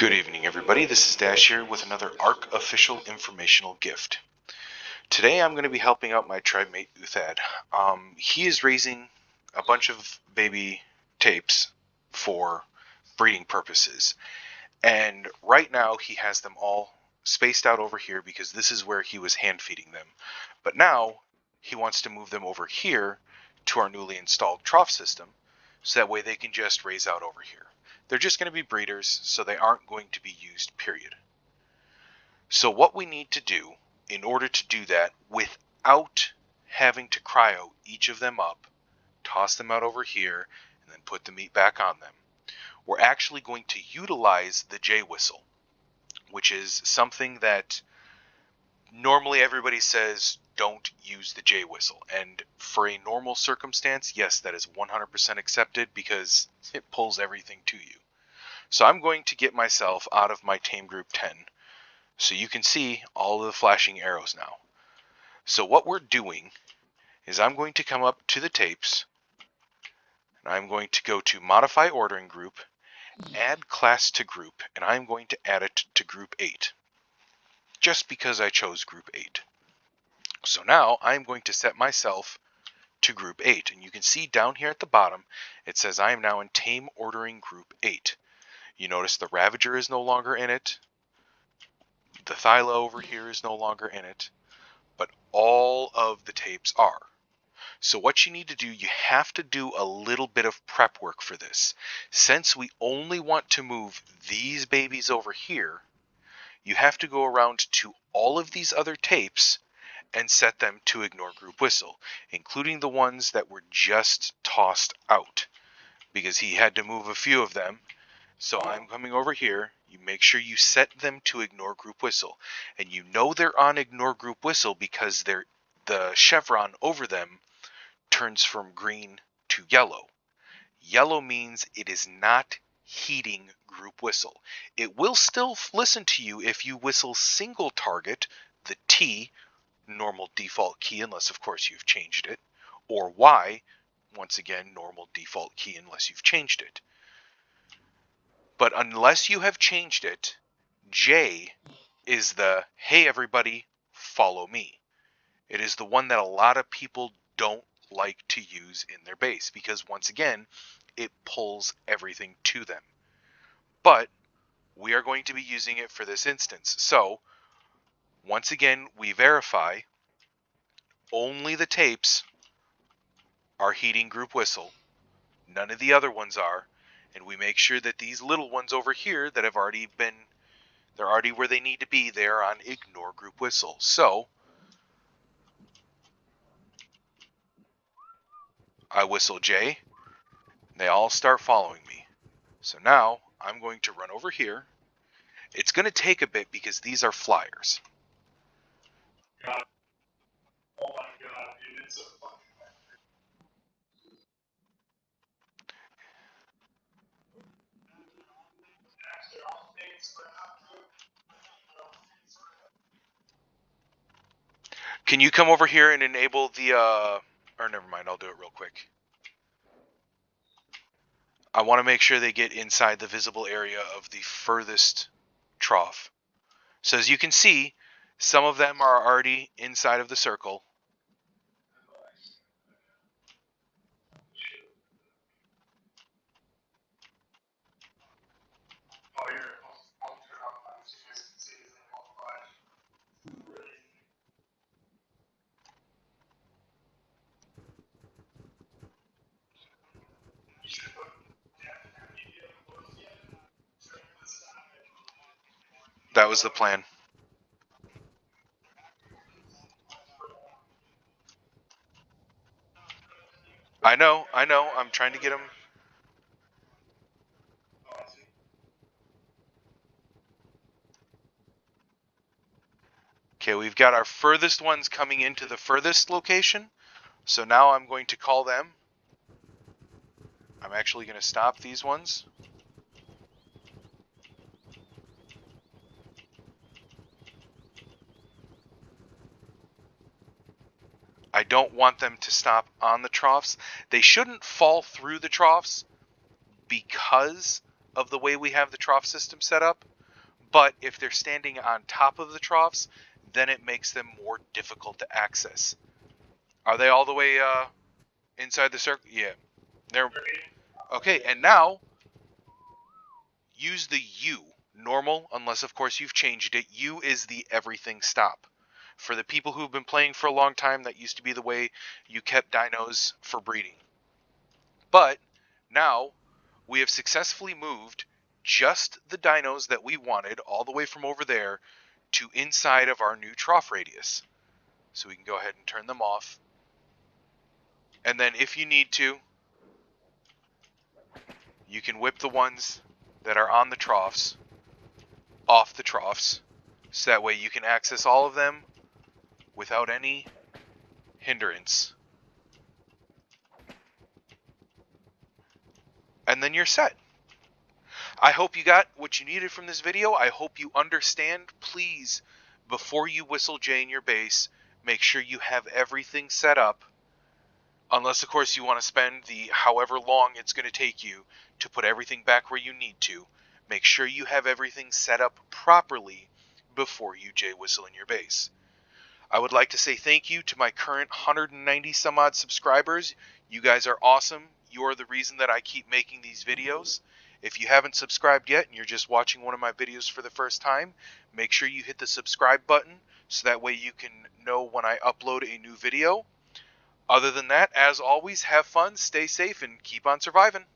Good evening, everybody. This is Dash here with another ARC official informational gift. Today I'm going to be helping out my tribe mate Uthad. He is raising a bunch of baby tapes for breeding purposes. And right now he has them all spaced out over here because this is where he was hand feeding them. But now he wants to move them over here to our newly installed trough system so that way they can just raise out over here. They're just going to be breeders, so they aren't going to be used, period. So what we need to do in order to do that without having to cryo each of them up, toss them out over here, and then put the meat back on them, we're actually going to utilize the J whistle, which is something that normally everybody says don't use the J whistle. And for a normal circumstance, yes, that is 100% accepted because it pulls everything to you. So I'm going to get myself out of my tame group 10 so you can see all of the flashing arrows now. So what we're doing is I'm going to come up to the tapes and I'm going to go to modify ordering group, add class to group, and I'm going to add it to group 8 just because I chose group 8. So now I'm going to set myself to group 8, and you can see down here at the bottom it says I am now in tame ordering group 8. You notice the Ravager is no longer in it. The Thyla over here is no longer in it. But all of the tapes are. So what you need to do, you have to do a little bit of prep work for this. Since we only want to move these babies over here, you have to go around to all of these other tapes and set them to ignore group whistle, including the ones that were just tossed out, because he had to move a few of them. So I'm coming over here. You make sure you set them to ignore group whistle. And you know they're on ignore group whistle because the chevron over them turns from green to yellow. Yellow means it is not heeding group whistle. It will still listen to you if you whistle single target, the T, normal default key, unless of course you've changed it, or Y, once again, normal default key unless you've changed it. But unless you have changed it, J is the, hey everybody, follow me. It is the one that a lot of people don't like to use in their base because once again, it pulls everything to them. But we are going to be using it for this instance. So once again, we verify only the tapes are heeding group whistle. None of the other ones are. And we make sure that these little ones over here that have already been, they're already where they need to be, they're on ignore group whistle. So I whistle J, they all start following me. So now I'm going to run over here. It's going to take a bit because these are flyers. God. Oh my god, dude, it's so fucking Can you come over here and enable the, or never mind, I'll do it real quick. I want to make sure they get inside the visible area of the furthest trough. So as you can see, some of them are already inside of the circle. Oh, here, I'll turn off my so you guys can see his name on the flash. That was the plan. I know, I'm trying to get them. Okay, we've got our furthest ones coming into the furthest location. So now I'm going to call them. I'm actually going to stop these ones. I don't want them to stop on the troughs. They shouldn't fall through the troughs because of the way we have the trough system set up. But if they're standing on top of the troughs, then it makes them more difficult to access. Are they all the way inside the circle? Yeah. They're okay. And now use the U. Normal, unless of course you've changed it. U is the everything stop. For the people who've been playing for a long time, that used to be the way you kept dinos for breeding. But now we have successfully moved just the dinos that we wanted all the way from over there to inside of our new trough radius. So we can go ahead and turn them off. And then if you need to, you can whip the ones that are on the troughs off the troughs. So that way you can access all of them without any hindrance. And then you're set. I hope you got what you needed from this video. I hope you understand. Please, before you whistle J in your base, make sure you have everything set up. Unless, of course, you want to spend the however long it's going to take you to put everything back where you need to. Make sure you have everything set up properly before you J whistle in your base. I would like to say thank you to my current 190 some odd subscribers. You guys are awesome. You're the reason that I keep making these videos. If you haven't subscribed yet and you're just watching one of my videos for the first time, make sure you hit the subscribe button so that way you can know when I upload a new video. Other than that, as always, have fun, stay safe, and keep on surviving.